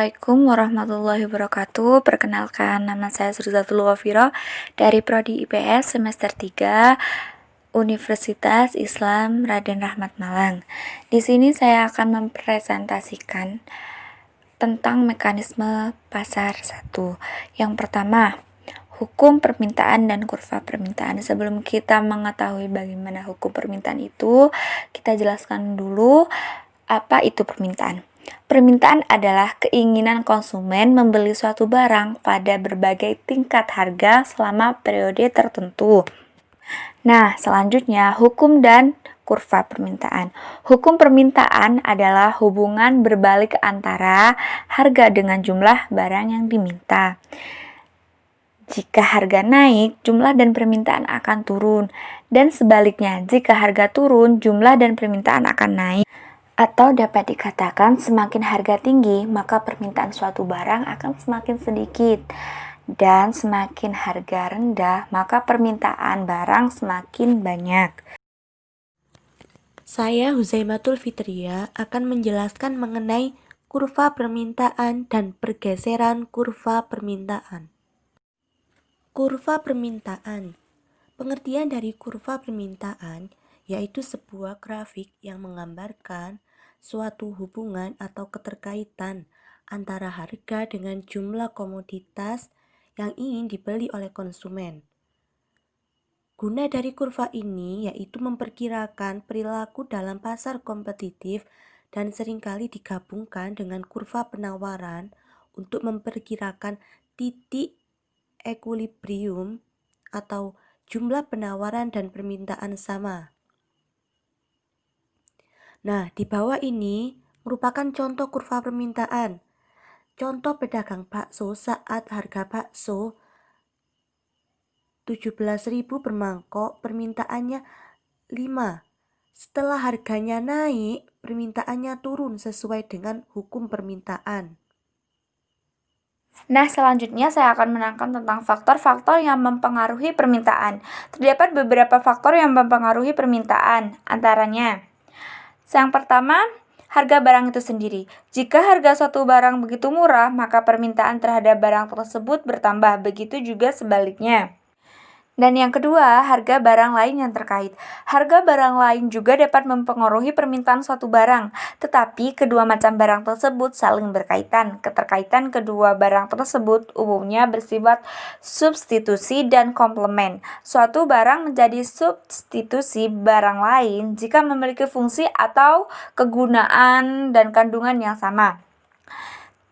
Assalamualaikum warahmatullahi wabarakatuh. Perkenalkan, nama saya Surzatul Wafiro dari Prodi IPS semester 3 Universitas Islam Raden Rahmat Malang. Di sini saya akan mempresentasikan tentang mekanisme pasar 1. Yang pertama, hukum permintaan dan kurva permintaan. Sebelum kita mengetahui bagaimana hukum permintaan itu, kita jelaskan dulu apa itu permintaan. Permintaan adalah keinginan konsumen membeli suatu barang pada berbagai tingkat harga selama periode tertentu. Nah, selanjutnya hukum dan kurva permintaan. Hukum permintaan adalah hubungan berbalik antara harga dengan jumlah barang yang diminta. Jika harga naik, jumlah dan permintaan akan turun. Dan sebaliknya, jika harga turun, jumlah dan permintaan akan naik. Atau dapat dikatakan semakin harga tinggi, maka permintaan suatu barang akan semakin sedikit. Dan semakin harga rendah, maka permintaan barang semakin banyak. Saya Huzaimatul Fitria akan menjelaskan mengenai kurva permintaan dan pergeseran kurva permintaan. Kurva permintaan. Pengertian dari kurva permintaan yaitu sebuah grafik yang menggambarkan suatu hubungan atau keterkaitan antara harga dengan jumlah komoditas yang ingin dibeli oleh konsumen. Guna dari kurva ini yaitu memperkirakan perilaku dalam pasar kompetitif dan seringkali digabungkan dengan kurva penawaran untuk memperkirakan titik ekuilibrium atau jumlah penawaran dan permintaan sama. Nah, di bawah ini merupakan contoh kurva permintaan. Contoh pedagang bakso saat harga bakso 17.000 per mangkok, permintaannya 5. Setelah harganya naik, permintaannya turun sesuai dengan hukum permintaan. Nah, selanjutnya saya akan menerangkan tentang faktor-faktor yang mempengaruhi permintaan. Terdapat beberapa faktor yang mempengaruhi permintaan, antaranya yang pertama, harga barang itu sendiri. Jika harga suatu barang begitu murah, maka permintaan terhadap barang tersebut bertambah. Begitu juga sebaliknya. Dan yang kedua, harga barang lain yang terkait. Harga barang lain juga dapat mempengaruhi permintaan suatu barang, tetapi kedua macam barang tersebut saling berkaitan. Keterkaitan kedua barang tersebut umumnya bersifat substitusi dan komplement. Suatu barang menjadi substitusi barang lain jika memiliki fungsi atau kegunaan dan kandungan yang sama.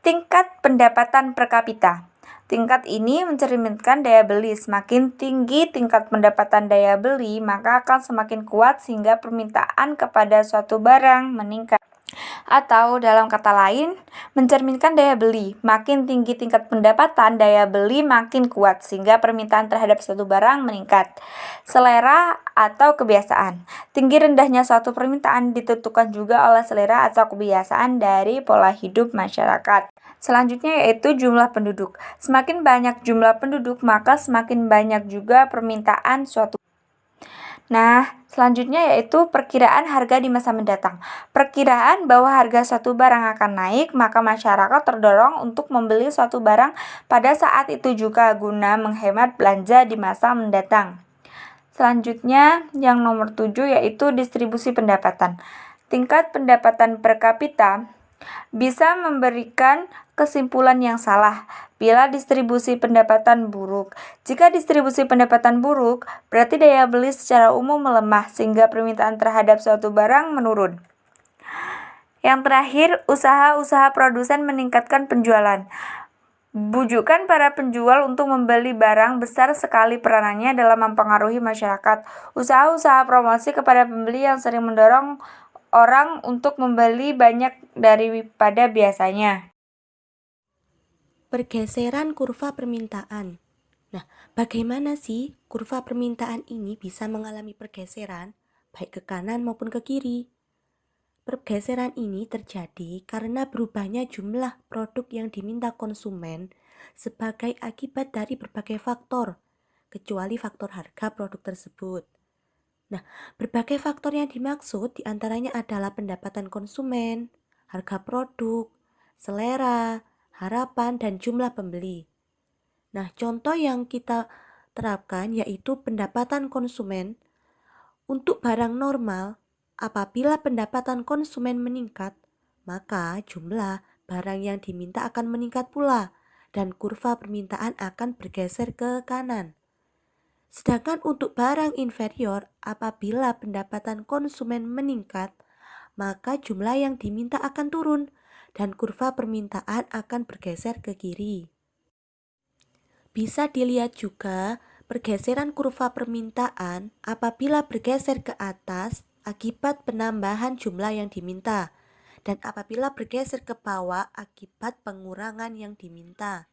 Tingkat pendapatan per kapita. Tingkat ini mencerminkan daya beli. Semakin tinggi tingkat pendapatan daya beli, maka akan semakin kuat sehingga permintaan kepada suatu barang meningkat. Atau dalam kata lain, mencerminkan daya beli. Makin tinggi tingkat pendapatan, daya beli makin kuat sehingga permintaan terhadap suatu barang meningkat. Selera atau kebiasaan. Tinggi rendahnya suatu permintaan ditentukan juga oleh selera atau kebiasaan dari pola hidup masyarakat. Selanjutnya yaitu jumlah penduduk. Semakin banyak jumlah penduduk, maka semakin banyak juga permintaan suatu. Nah, selanjutnya yaitu perkiraan harga di masa mendatang. Perkiraan bahwa harga suatu barang akan naik, maka masyarakat terdorong untuk membeli suatu barang pada saat itu juga guna menghemat belanja di masa mendatang. Selanjutnya, yang nomor 7 yaitu distribusi pendapatan. Tingkat pendapatan per kapita bisa memberikan kesimpulan yang salah bila distribusi pendapatan buruk. Jika distribusi pendapatan buruk, berarti daya beli secara umum melemah sehingga permintaan terhadap suatu barang menurun. Yang terakhir, usaha-usaha produsen meningkatkan penjualan. Bujukan para penjual untuk membeli barang besar sekali peranannya dalam mempengaruhi masyarakat. Usaha-usaha promosi kepada pembeli yang sering mendorong orang untuk membeli banyak daripada biasanya. Pergeseran kurva permintaan. Nah, bagaimana sih kurva permintaan ini bisa mengalami pergeseran baik ke kanan maupun ke kiri? Pergeseran ini terjadi karena berubahnya jumlah produk yang diminta konsumen sebagai akibat dari berbagai faktor, kecuali faktor harga produk tersebut. Nah, berbagai faktor yang dimaksud diantaranya adalah pendapatan konsumen, harga produk, selera, harapan, dan jumlah pembeli. Nah, contoh yang kita terapkan yaitu pendapatan konsumen. Untuk barang normal, apabila pendapatan konsumen meningkat, maka jumlah barang yang diminta akan meningkat pula dan kurva permintaan akan bergeser ke kanan. Sedangkan untuk barang inferior, apabila pendapatan konsumen meningkat, maka jumlah yang diminta akan turun dan kurva permintaan akan bergeser ke kiri. Bisa dilihat juga pergeseran kurva permintaan apabila bergeser ke atas akibat penambahan jumlah yang diminta dan apabila bergeser ke bawah akibat pengurangan yang diminta.